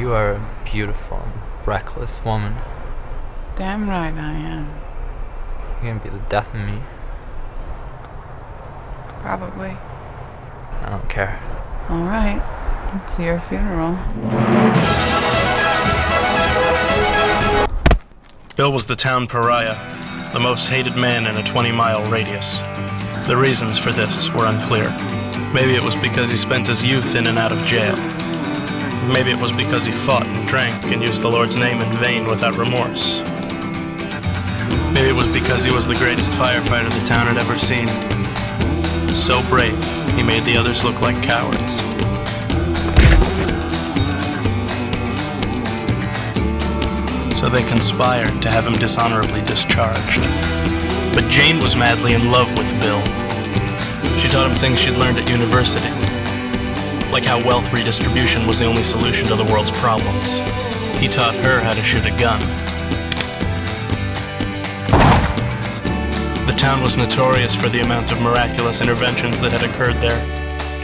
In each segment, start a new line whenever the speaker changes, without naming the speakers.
You are a beautiful and reckless woman.
Damn right I am.
You're gonna be the death of me.
Probably.
I don't care.
Alright, it's your funeral.
Bill was the town pariah, the most hated man in a 20-mile radius. The reasons for this were unclear. Maybe it was because he spent his youth in and out of jail. Maybe it was because he fought and drank and used the Lord's name in vain without remorse. Maybe it was because he was the greatest firefighter the town had ever seen. So brave, he made the others look like cowards. So they conspired to have him dishonorably discharged. But Jane was madly in love with Bill. She taught him things she'd learned at university, like how wealth redistribution was the only solution to the world's problems. He taught her how to shoot a gun. The town was notorious for the amount of miraculous interventions that had occurred there.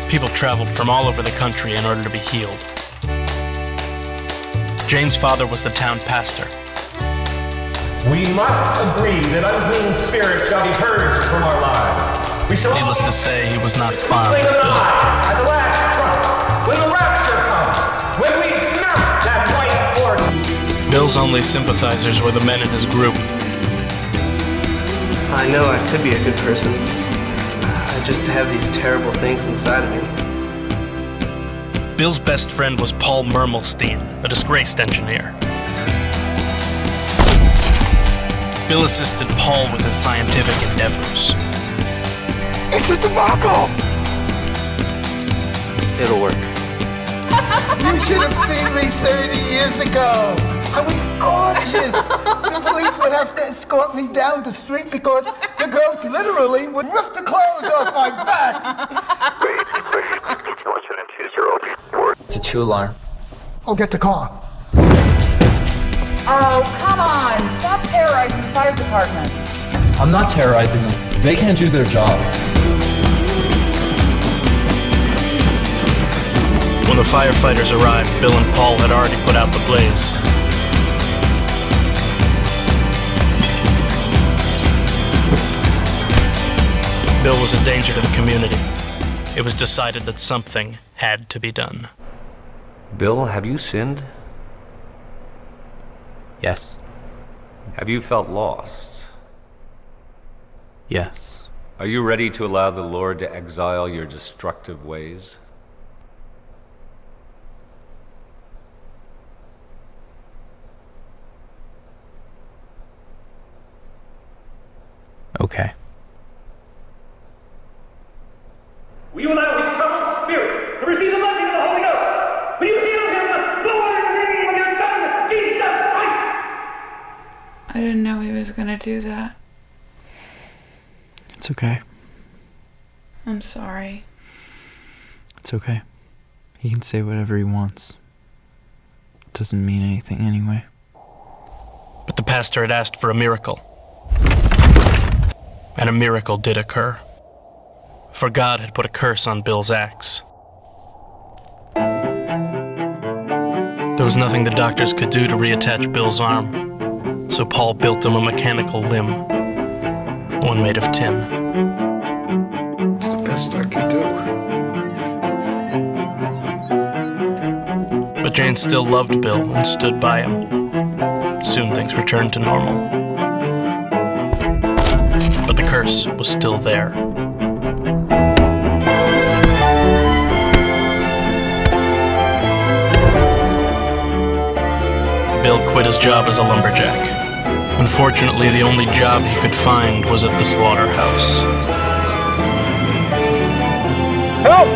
People traveled from all over the country in order to be healed. Jane's father was the town pastor.
We must agree that unclean spirits shall be purged from our lives. We shall
Needless to say, he was not fond of Bill.
at the last trump, when the rapture comes, when we mount that white horse.
Bill's only sympathizers were the men in his group.
I know I could be a good person. I just have these terrible things inside of me.
Bill's best friend was Paul Mermelstein, a disgraced engineer. Bill assisted Paul with his scientific endeavors.
It's a debacle!
It'll work.
You should have seen me 30 years ago. I was gorgeous. The police would have to escort me down the street because the girls literally would rip the clothes off my back.
It's a 2-alarm.
I'll get the car.
Oh, come on! Stop terrorizing the fire department.
I'm not terrorizing them. They can't do their job.
When the firefighters arrived, Bill and Paul had already put out the blaze. Bill was a danger to the community. It was decided that something had to be done.
Bill, have you sinned?
Yes.
Have you felt lost?
Yes.
Are you ready to allow the Lord to exile your destructive ways?
Okay.
Will you allow his troubled spirit to receive the blessing of the Holy Ghost? Will you heal him, Lord, in the name of your Son, Jesus Christ?
I didn't know he was gonna do that.
It's okay.
I'm sorry.
It's okay. He can say whatever he wants. It doesn't mean anything anyway.
But the pastor had asked for a miracle. And a miracle did occur. For God had put a curse on Bill's axe. There was nothing the doctors could do to reattach Bill's arm, so Paul built him a mechanical limb, one made of tin.
It's the best I could do.
But Jane still loved Bill and stood by him. Soon things returned to normal. But the curse was still there. Bill quit his job as a lumberjack. Unfortunately, the only job he could find was at the slaughterhouse.
Help!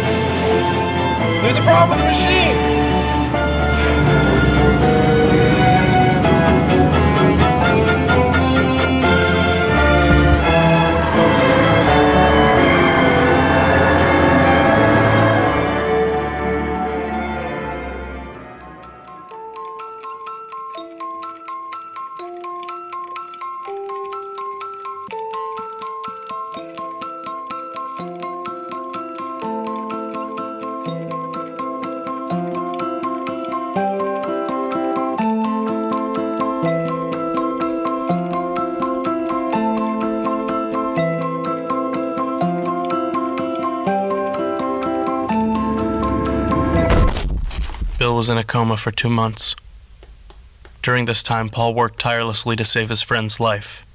There's a problem with the machine!
was in a coma for 2 months. During this time, Paul worked tirelessly to save his friend's life,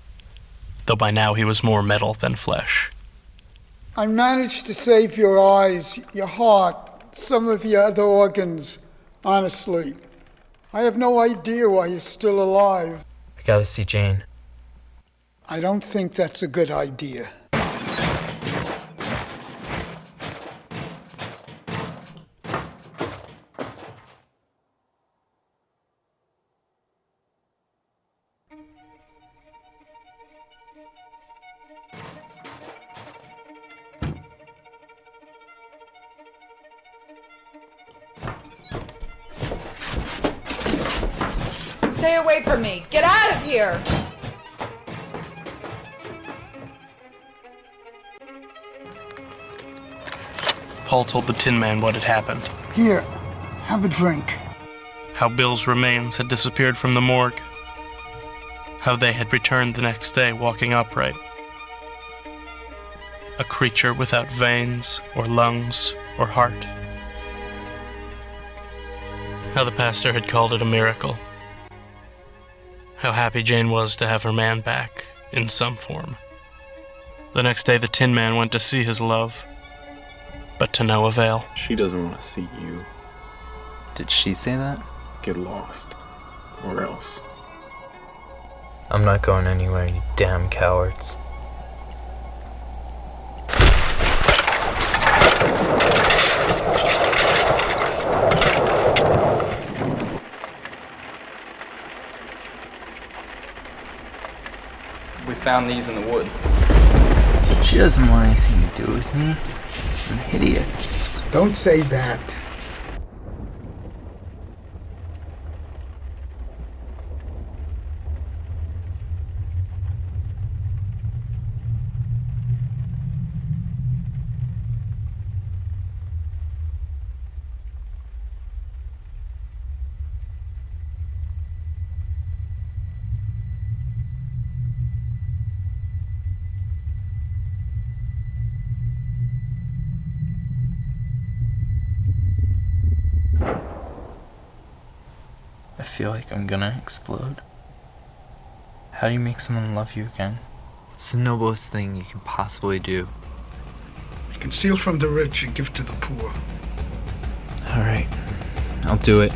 though by now he was more metal than flesh.
I managed to save your eyes, your heart, some of your other organs, honestly. I have no idea why you're still alive.
I gotta see Jane.
I don't think that's a good idea.
Stay away from me. Get out of here.
Paul told the Tin Man what had happened.
Here, have a drink.
How Bill's remains had disappeared from the morgue. How they had returned the next day walking upright. A creature without veins, or lungs, or heart. How the pastor had called it a miracle. How happy Jane was to have her man back, in some form. The next day the Tin Man went to see his love, but to no avail.
She doesn't want to see you.
Did she say that?
Get lost. Or else.
I'm not going anywhere, you damn cowards.
We found these in the woods.
She doesn't want anything to do with me. I'm hideous.
Don't say that.
I feel like I'm gonna explode. How do you make someone love you again? It's the noblest thing you can possibly do.
You can steal from the rich and give to the poor.
Alright, I'll do it.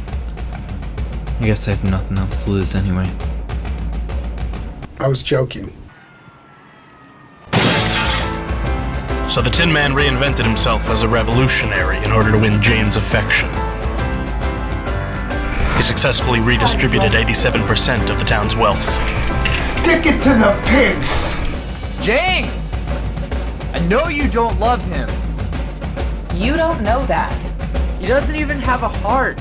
I guess I have nothing else to lose anyway.
I was joking.
So the Tin Man reinvented himself as a revolutionary in order to win Jane's affection. He successfully redistributed 87% of the town's wealth.
Stick it to the pigs!
Jane! I know you don't love him.
You don't know that.
He doesn't even have a heart.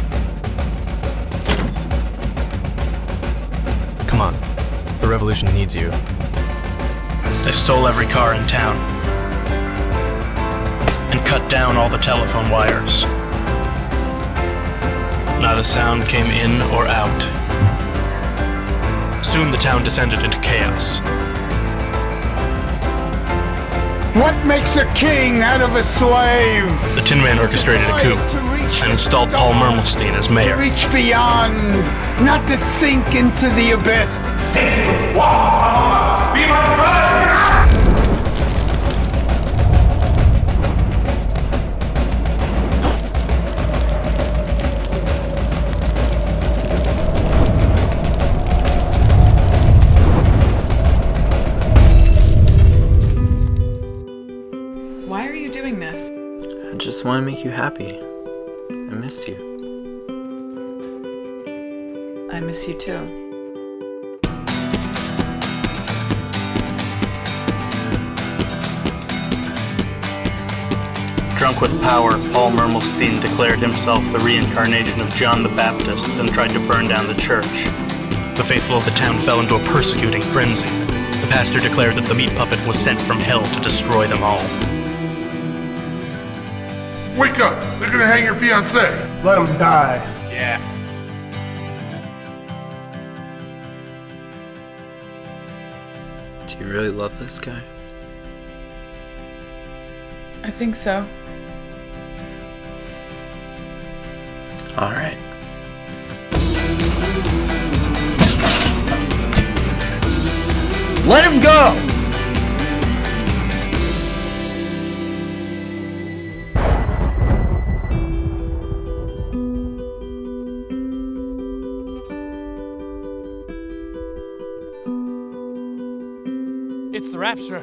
Come on. The revolution needs you.
They stole every car in town and cut down all the telephone wires. Not a sound came in or out. Soon the town descended into chaos.
What makes a king out of a slave?
The Tin Man orchestrated a coup and installed Paul Mermelstein as mayor.
To reach beyond, not to sink into the abyss.
Satan walks among us. We must run!
Why are you doing this?
I just want to make you happy. I miss you.
I miss you too.
Drunk with power, Paul Mermelstein declared himself the reincarnation of John the Baptist and tried to burn down the church. The faithful of the town fell into a persecuting frenzy. The pastor declared that the meat puppet was sent from hell to destroy them all.
Wake up! They're gonna hang your fiancé!
Let him die.
Yeah.
Do you really love this guy?
I think so.
Alright. Let him go!
It's the Rapture.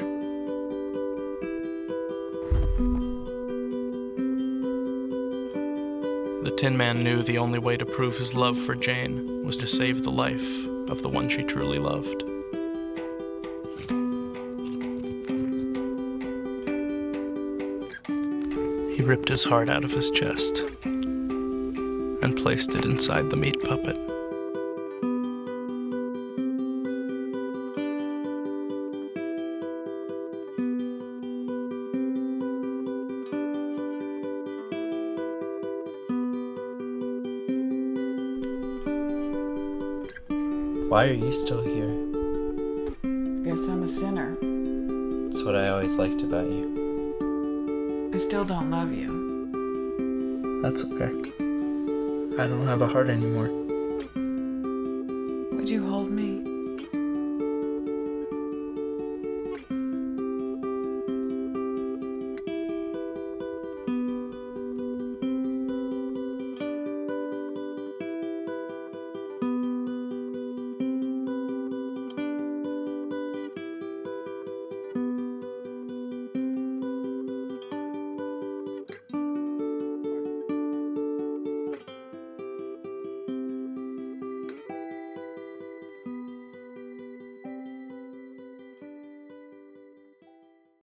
The Tin Man knew the only way to prove his love for Jane was to save the life of the one she truly loved. He ripped his heart out of his chest and placed it inside the meat puppet.
Why are you still here?
Guess I'm a sinner.
That's what I always liked about you.
I still don't love you.
That's okay. I don't have a heart anymore.
Would you hold me?